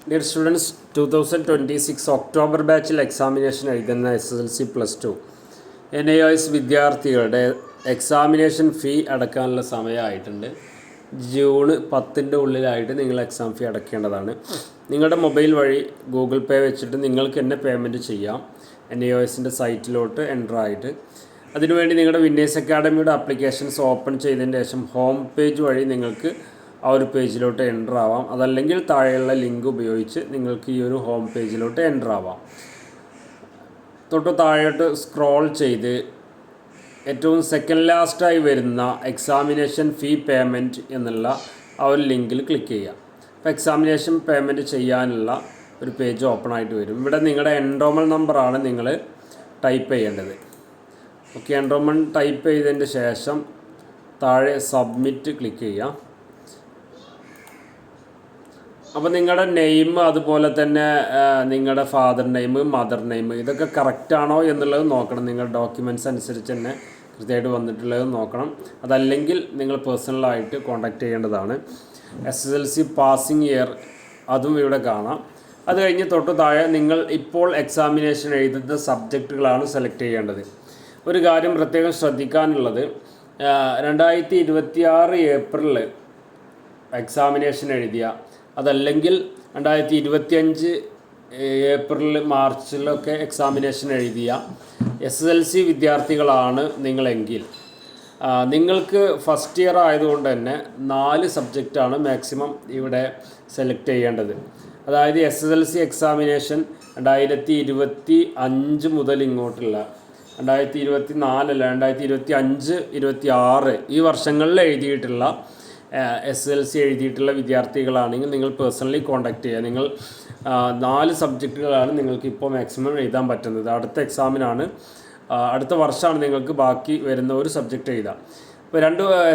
Dear students, 2026 October ബാച്ചിൽ examination എഴുതുന്ന SSLC +2 NIOS വിദ്യാർത്ഥികളുടെ എക്സാമിനേഷൻ ഫീ അടക്കാനുള്ള സമയമായിട്ടുണ്ട്. ജൂൺ 10 ഉള്ളിലായിട്ട് നിങ്ങൾ എക്സാം ഫീ അടയ്ക്കേണ്ടതാണ്. നിങ്ങളുടെ മൊബൈൽ വഴി ഗൂഗിൾ പേ വെച്ചിട്ട് നിങ്ങൾക്ക് തന്നെ പേയ്മെൻറ്റ് ചെയ്യാം NIOSൻ്റെ സൈറ്റിലോട്ട് എൻ്റർ ആയിട്ട്. അതിനുവേണ്ടി നിങ്ങളുടെ വിന്നേഴ്സ് അക്കാഡമിയുടെ ആപ്ലിക്കേഷൻസ് ഓപ്പൺ ചെയ്തതിന് ശേഷം ഹോം പേജ് വഴി നിങ്ങൾക്ക് ആ ഒരു പേജിലോട്ട് എൻ്റർ ആവാം. അതല്ലെങ്കിൽ താഴെയുള്ള ലിങ്ക് ഉപയോഗിച്ച് നിങ്ങൾക്ക് ഈ ഒരു ഹോം പേജിലോട്ട് എൻ്റർ ആവാം. തൊട്ട് താഴോട്ട് സ്ക്രോൾ ചെയ്ത് ഏറ്റവും സെക്കൻഡ് ലാസ്റ്റായി വരുന്ന എക്സാമിനേഷൻ ഫീ പേയ്മെൻറ്റ് എന്നുള്ള ആ ഒരു ലിങ്കിൽ ക്ലിക്ക് ചെയ്യാം. അപ്പോൾ എക്സാമിനേഷൻ പേയ്മെൻറ്റ് ചെയ്യാനുള്ള ഒരു പേജ് ഓപ്പൺ ആയിട്ട് വരും. ഇവിടെ നിങ്ങളുടെ എൻറോൾമെൻറ്റ് നമ്പറാണ് നിങ്ങൾ ടൈപ്പ് ചെയ്യേണ്ടത്. ഓക്കെ, എൻറോൾമെൻറ്റ് ടൈപ്പ് ചെയ്തതിന് ശേഷം താഴെ സബ്മിറ്റ് ക്ലിക്ക് ചെയ്യാം. അപ്പോൾ നിങ്ങളുടെ നെയിം, അതുപോലെ തന്നെ നിങ്ങളുടെ ഫാദർ നെയിം, മദർ നെയിം ഇതൊക്കെ കറക്റ്റാണോ എന്നുള്ളത് നോക്കണം. നിങ്ങളുടെ ഡോക്യുമെൻറ്റ്സ് അനുസരിച്ച് തന്നെ കൃത്യമായിട്ട് വന്നിട്ടുള്ളത് നോക്കണം. അതല്ലെങ്കിൽ നിങ്ങൾ പേഴ്സണലായിട്ട് കോൺടാക്റ്റ് ചെയ്യേണ്ടതാണ്. SSLC പാസിംഗ് ഇയർ അതും ഇവിടെ കാണാം. അത് കഴിഞ്ഞ് തൊട്ട് താഴെ നിങ്ങൾ ഇപ്പോൾ എക്സാമിനേഷൻ എഴുതുന്ന സബ്ജക്റ്റുകളാണ് സെലക്ട് ചെയ്യേണ്ടത്. ഒരു കാര്യം പ്രത്യേകം ശ്രദ്ധിക്കാനുള്ളത്, 2026 ഏപ്രിലിൽ എക്സാമിനേഷൻ എഴുതിയ, അതല്ലെങ്കിൽ 2025 ഏപ്രിൽ മാർച്ചിലൊക്കെ എക്സാമിനേഷൻ എഴുതിയ SSLC വിദ്യാർത്ഥികളാണ് നിങ്ങളെങ്കിൽ നിങ്ങൾക്ക് ഫസ്റ്റ് ഇയർ ആയതുകൊണ്ട് തന്നെ 4 സബ്ജക്റ്റാണ് മാക്സിമം ഇവിടെ സെലക്ട് ചെയ്യേണ്ടത്. അതായത് SSLC എക്സാമിനേഷൻ 2025 മുതൽ ഇങ്ങോട്ടുള്ള 2024 അല്ല 2025, 26 ഈ വർഷങ്ങളിൽ എഴുതിയിട്ടുള്ള SSLC എഴുതിയിട്ടുള്ള വിദ്യാർത്ഥികളാണെങ്കിൽ നിങ്ങൾ പേഴ്സണലി കോൺടാക്റ്റ് ചെയ്യുക. നിങ്ങൾ 4 സബ്ജക്റ്റുകളാണ് നിങ്ങൾക്ക് ഇപ്പോൾ മാക്സിമം എഴുതാൻ പറ്റുന്നത്. അടുത്ത എക്സാമിനാണ്, അടുത്ത വർഷമാണ് നിങ്ങൾക്ക് ബാക്കി വരുന്ന ഒരു സബ്ജക്റ്റ് എഴുതാം. ഇപ്പോൾ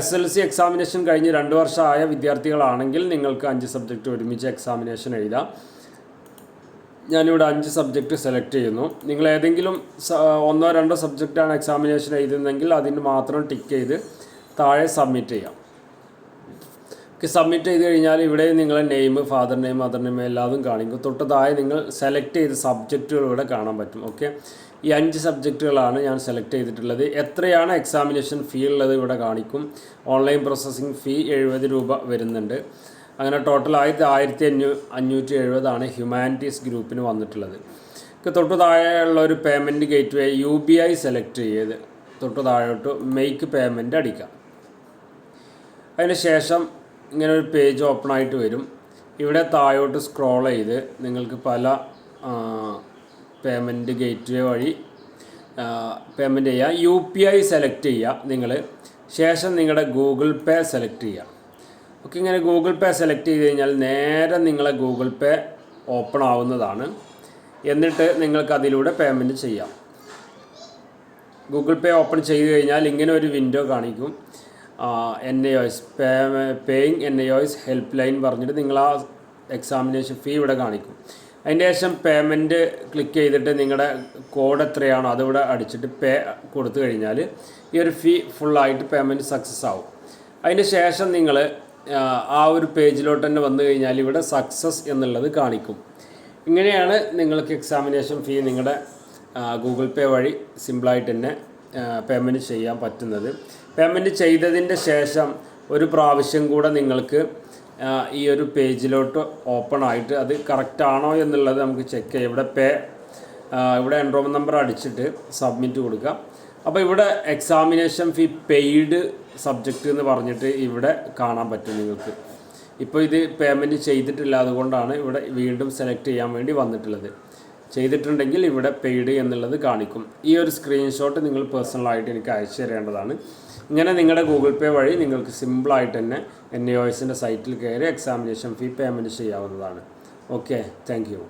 SSLC എക്സാമിനേഷൻ കഴിഞ്ഞ് 2 വർഷമായ വിദ്യാർത്ഥികളാണെങ്കിൽ നിങ്ങൾക്ക് 5 സബ്ജക്റ്റ് ഒരുമിച്ച് എക്സാമിനേഷൻ എഴുതാം. ഞാനിവിടെ 5 സബ്ജക്റ്റ് സെലക്ട് ചെയ്യുന്നു. നിങ്ങൾ ഏതെങ്കിലും 1 or 2 സബ്ജക്റ്റാണ് എക്സാമിനേഷൻ എഴുതുന്നതെങ്കിൽ അതിന് മാത്രം ടിക്ക് ചെയ്ത് താഴെ സബ്മിറ്റ് ചെയ്യാം. സബ്മിറ്റ് ചെയ്ത് കഴിഞ്ഞാൽ ഇവിടെ നിങ്ങളെ name, father name, mother name എല്ലാതും കാണിക്കും. തൊട്ട് താഴെ നിങ്ങൾ സെലക്ട് ചെയ്ത സബ്ജക്റ്റുകൾ ഇവിടെ കാണാൻ പറ്റും. ഓക്കെ, ഈ 5 സബ്ജക്റ്റുകളാണ് ഞാൻ സെലക്ട് ചെയ്തിട്ടുള്ളത്. എത്രയാണ് എക്സാമിനേഷൻ ഫീ ഉള്ളത് ഇവിടെ കാണിക്കും. ഓൺലൈൻ പ്രോസസ്സിംഗ് ഫീ 70 രൂപ വരുന്നുണ്ട്. അങ്ങനെ ടോട്ടലായി 1570 ഹ്യൂമാനിറ്റീസ് ഗ്രൂപ്പിന് വന്നിട്ടുള്ളത്. തൊട്ട് താഴെയുള്ള ഒരു പേയ്മെൻറ്റ് ഗേറ്റ് വേ UPI സെലക്ട് ചെയ്ത് തൊട്ട് താഴോട്ട് മെയ്ക്ക് പേയ്മെൻറ്റ് അടിക്കാം. അതിന് ശേഷം ഇങ്ങനെ ഒരു പേജ് ഓപ്പൺ ആയിട്ട് വരും. ഇവിടെ താഴോട്ട് സ്ക്രോൾ ചെയ്ത് നിങ്ങൾക്ക് പല പേയ്മെൻറ്റ് ഗേറ്റ് വേ വഴി പേയ്മെൻറ്റ് ചെയ്യുക. UPI സെലക്ട് ചെയ്യുക നിങ്ങൾ. ശേഷം നിങ്ങളുടെ ഗൂഗിൾ പേ സെലക്ട് ചെയ്യുക. ഓക്കെ, ഇങ്ങനെ ഗൂഗിൾ പേ സെലക്ട് ചെയ്ത് കഴിഞ്ഞാൽ നേരെ നിങ്ങളെ ഗൂഗിൾ പേ ഓപ്പൺ ആവുന്നതാണ്. എന്നിട്ട് നിങ്ങൾക്ക് അതിലൂടെ പേയ്മെൻറ്റ് ചെയ്യാം. ഗൂഗിൾ പേ ഓപ്പൺ ചെയ്ത് കഴിഞ്ഞാൽ ഇങ്ങനെ ഒരു വിൻഡോ കാണിക്കും. NIOS paying NIOS help line പറഞ്ഞിട്ട് നിങ്ങൾ ആ എക്സാമിനേഷൻ ഫീ ഇവിടെ കാണിക്കും. അതിൻ്റെ ശേഷം പേയ്മെൻറ്റ് ക്ലിക്ക് ചെയ്തിട്ട് നിങ്ങളുടെ കോഡ് എത്രയാണോ അതിവിടെ അടിച്ചിട്ട് പേ കൊടുത്തു കഴിഞ്ഞാൽ ഈ ഒരു ഫീ ഫുള്ളായിട്ട് പേയ്മെൻറ്റ് സക്സസ് ആവും. അതിന് ശേഷം നിങ്ങൾ ആ ഒരു പേജിലോട്ട് തന്നെ വന്നു കഴിഞ്ഞാൽ ഇവിടെ സക്സസ് എന്നുള്ളത് കാണിക്കും. ഇങ്ങനെയാണ് നിങ്ങൾക്ക് എക്സാമിനേഷൻ ഫീ നിങ്ങളുടെ ഗൂഗിൾ പേ വഴി സിമ്പിളായിട്ട് തന്നെ പേയ്മെൻറ്റ് ചെയ്യാൻ പറ്റുന്നത്. പേയ്മെൻറ്റ് ചെയ്തതിൻ്റെ ശേഷം ഒരു പ്രാവശ്യം കൂടെ നിങ്ങൾക്ക് ഈ ഒരു പേജിലോട്ട് ഓപ്പൺ ആയിട്ട് അത് കറക്റ്റാണോ എന്നുള്ളത് നമുക്ക് ചെക്ക് ചെയ്യാം. ഇവിടെ എൻറോൾമെൻറ്റ് നമ്പർ അടിച്ചിട്ട് സബ്മിറ്റ് കൊടുക്കുക. അപ്പോൾ ഇവിടെ എക്സാമിനേഷൻ ഫീ പെയ്ഡ് സബ്ജക്റ്റ് എന്ന് പറഞ്ഞിട്ട് ഇവിടെ കാണാൻ പറ്റും നിങ്ങൾക്ക്. ഇപ്പോൾ ഇത് പേയ്മെൻറ്റ് ചെയ്തിട്ടില്ല, അതുകൊണ്ടാണ് ഇവിടെ വീണ്ടും സെലക്ട് ചെയ്യാൻ വേണ്ടി വന്നിട്ടുള്ളത്. ചെയ്തിട്ടുണ്ടെങ്കിൽ ഇവിടെ പെയ്ഡ് എന്നുള്ളത് കാണിക്കും. ഈ ഒരു സ്ക്രീൻഷോട്ട് നിങ്ങൾ പേഴ്സണലായിട്ട് എനിക്ക് അയച്ചു തരേണ്ടതാണ്. ഇങ്ങനെ നിങ്ങളുടെ ഗൂഗിൾ പേ വഴി നിങ്ങൾക്ക് സിമ്പിളായിട്ട് തന്നെ NIOSൻ്റെ സൈറ്റിൽ കയറി എക്സാമിനേഷൻ ഫീ പേയ്മെൻറ്റ് ചെയ്യാവുന്നതാണ്. Okay, thank you.